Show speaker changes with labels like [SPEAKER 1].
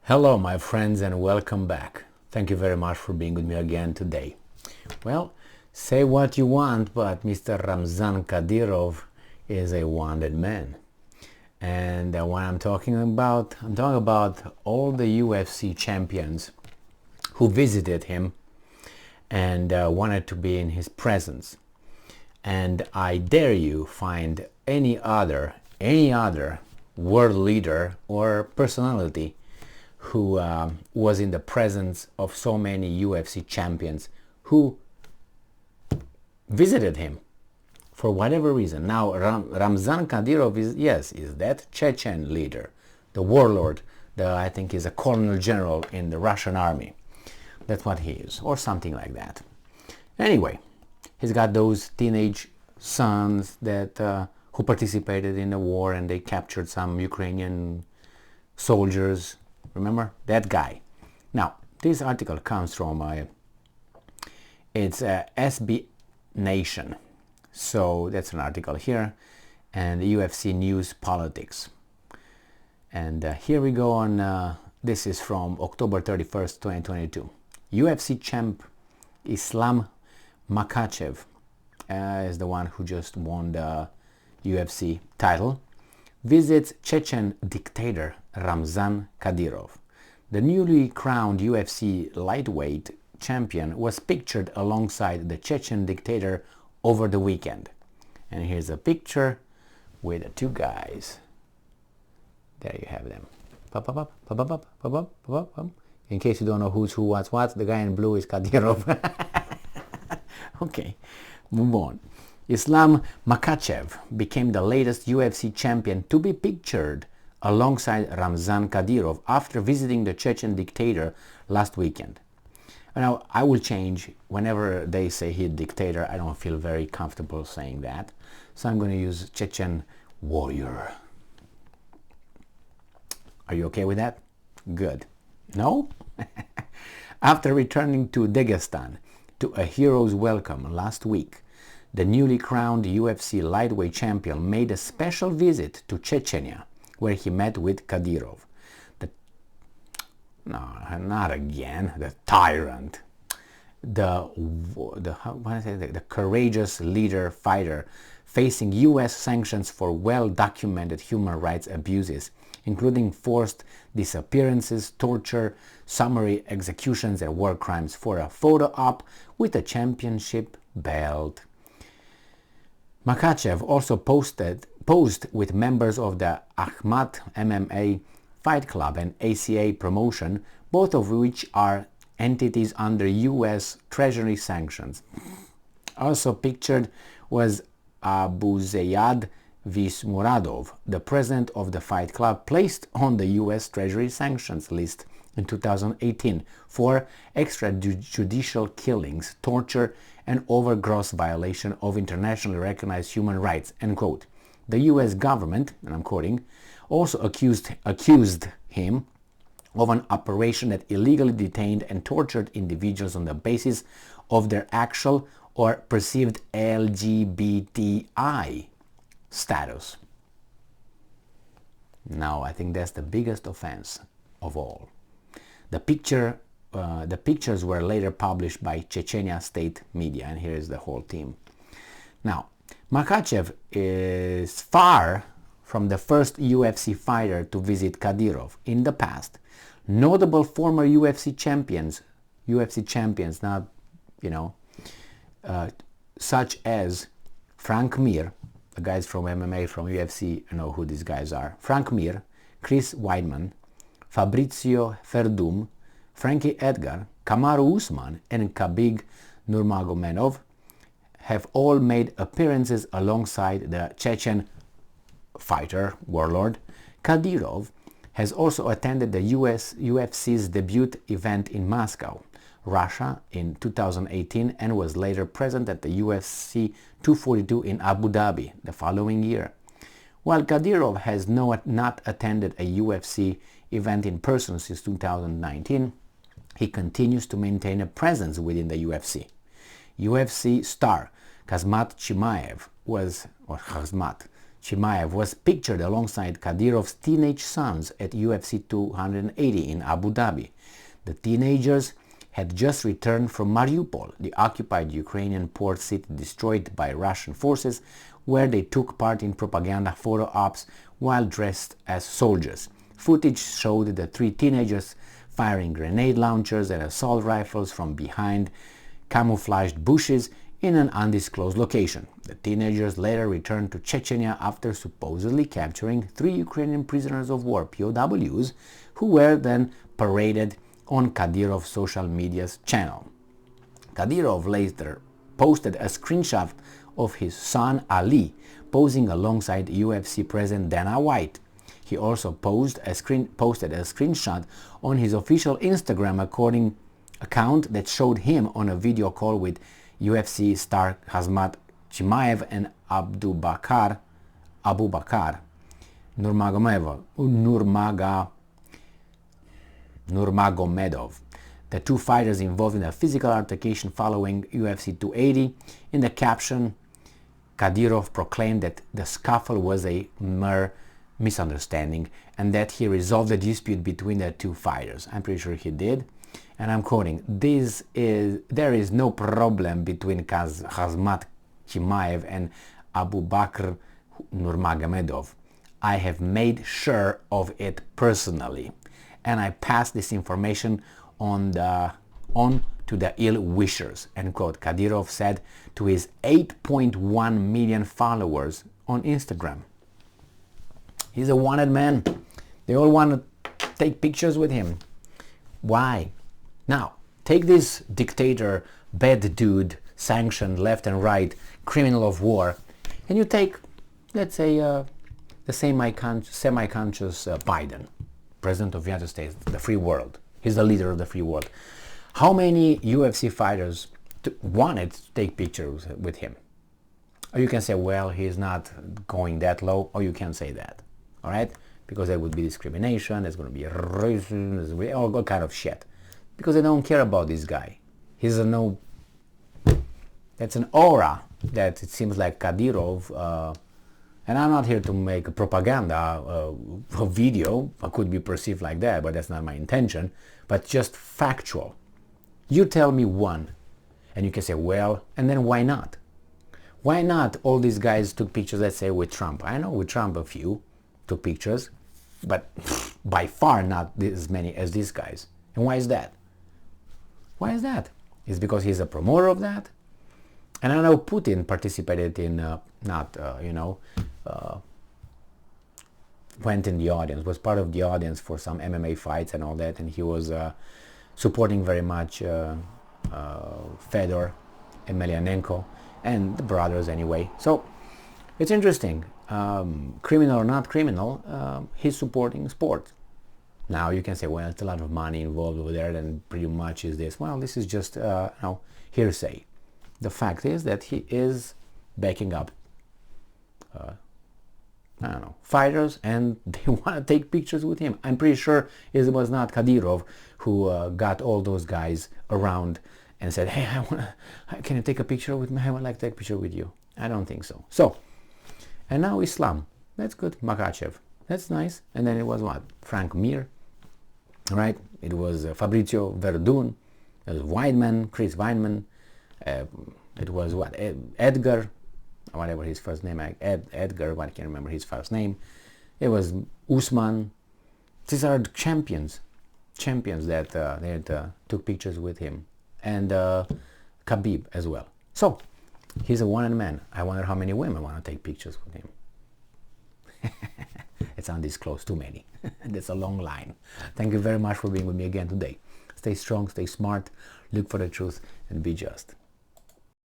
[SPEAKER 1] Hello my friends and welcome back. Thank you very much for being with me again today. Well, say what you want, but Mr. Ramzan Kadyrov is a wanted man. And what I'm talking about all the UFC champions who visited him and wanted to be in his presence. And I dare you find any other world leader or personality who was in the presence of so many UFC champions who visited him for whatever reason. Now Ramzan Kadyrov is that Chechen leader, the warlord, I think is a colonel general in the Russian army. That's what he is, or something like that. Anyway, he's got those teenage sons that who participated in the war, and they captured some Ukrainian soldiers. Remember that guy? Now, this article comes from it's SB Nation. So that's an article here, and the UFC News Politics. And here we go on, this is from October 31st, 2022. UFC champ Islam Makhachev is the one who just won the UFC title, visits Chechen dictator Ramzan Kadyrov. The newly crowned UFC lightweight champion was pictured alongside the Chechen dictator over the weekend. And here's a picture with the two guys. There you have them. In case you don't know who's who, what's what, the guy in blue is Kadyrov. Okay, move on. Islam Makhachev became the latest UFC champion to be pictured alongside Ramzan Kadyrov after visiting the Chechen dictator last weekend. Now, I will change. Whenever they say he's dictator, I don't feel very comfortable saying that. So I'm going to use Chechen warrior. Are you okay with that? Good. No? After returning to Dagestan to a hero's welcome last week, the newly crowned UFC lightweight champion made a special visit to Chechnya, where he met with Kadyrov. No, not again. The tyrant, the courageous leader fighter facing U.S. sanctions for well-documented human rights abuses, including forced disappearances, torture, summary executions, and war crimes, for a photo op with a championship belt. Makhachev also posed with members of the Ahmat MMA Fight Club and ACA Promotion, both of which are entities under U.S. Treasury sanctions. Also pictured was Abuzeyad Vismuradov, the president of the Fight Club, placed on the U.S. Treasury sanctions list in 2018 for extrajudicial killings, torture, and overgross violation of internationally recognized human rights, end quote. The U.S. government, and I'm quoting, also accused him of an operation that illegally detained and tortured individuals on the basis of their actual or perceived LGBTI status. Now, I think that's the biggest offense of all. The pictures were later published by Chechnya state media, and here is the whole team. Now, Makhachev is far from the first UFC fighter to visit Kadyrov. In the past, notable former UFC champions, not, such as Frank Mir, the guys from MMA, from UFC, you know who these guys are. Frank Mir, Chris Weidman, Fabrizio Verdum, Frankie Edgar, Kamaru Usman, and Khabib Nurmagomedov have all made appearances alongside the Chechen fighter warlord. Kadyrov has also attended the UFC's debut event in Moscow, Russia in 2018, and was later present at the UFC 242 in Abu Dhabi the following year. While Kadyrov has not attended a UFC event in person since 2019, he continues to maintain a presence within the UFC. UFC star Khamzat Chimaev Chimaev was pictured alongside Kadyrov's teenage sons at UFC 280 in Abu Dhabi. The teenagers had just returned from Mariupol, the occupied Ukrainian port city destroyed by Russian forces, where they took part in propaganda photo ops while dressed as soldiers. Footage showed the three teenagers firing grenade launchers and assault rifles from behind camouflaged bushes in an undisclosed location. The teenagers later returned to Chechnya after supposedly capturing 3 Ukrainian prisoners of war (POWs), who were then paraded on Kadyrov's social media's channel. Kadyrov later posted a screenshot of his son Ali posing alongside UFC president Dana White. He also posted a screenshot on his official Instagram account that showed him on a video call with UFC star Khamzat Chimaev and Abu Bakr Nurmagomedov, the two fighters involved in a physical altercation following UFC 280. In the caption, Kadyrov proclaimed that the scuffle was a mere misunderstanding and that he resolved the dispute between the two fighters. I'm pretty sure he did. And I'm quoting, there is no problem between Khamzat Chimaev and Abu Bakr Nurmagomedov. I have made sure of it personally, and I passed this information on to the ill-wishers, end quote, Kadyrov said to his 8.1 million followers on Instagram. He's a wanted man. They all want to take pictures with him. Why? Now, take this dictator, bad dude, sanctioned left and right, criminal of war, and you take, let's say, the semi-conscious Biden, President of the United States, the free world. He's the leader of the free world. How many UFC fighters wanted to take pictures with him? Or you can say, well, he's not going that low, or you can say that, all right? Because there would be discrimination, there's going to be racism, there's going to be all kind of shit. Because they don't care about this guy. He's that's an aura that it seems like Kadyrov, and I'm not here to make a propaganda video. It could be perceived like that, but that's not my intention. But just factual. You tell me one, and you can say, well, and then why not? Why not all these guys took pictures, let's say, with Trump? I know with Trump a few took pictures, but by far not as many as these guys. And why is that? Why is that? It's because he's a promoter of that? And I know Putin participated in, went in the audience, was part of the audience for some MMA fights and all that, and he was supporting very much Fedor Emelianenko and the brothers anyway. So it's interesting. Criminal or not criminal, he's supporting sport. Now you can say, well, it's a lot of money involved over there, and pretty much is this. Well, this is just hearsay. The fact is that he is backing up fighters, and they want to take pictures with him. I'm pretty sure it was not Kadyrov who got all those guys around and said, hey, can you take a picture with me? I would like to take a picture with you. I don't think so. So, and now Islam. That's good. Makhachev. That's nice. And then it was what? Frank Mir. Right? It was Fabrizio Verdun. It was Weidman, Chris Weidman. It was what? Edgar, whatever his first name. Edgar, I can't remember his first name. It was Usman. These are champions that took pictures with him. And Khabib as well. So, he's a wanted man. I wonder how many women want to take pictures with him. It's undisclosed, too many. That's a long line. Thank you very much for being with me again today. Stay strong, stay smart, look for the truth, and be just.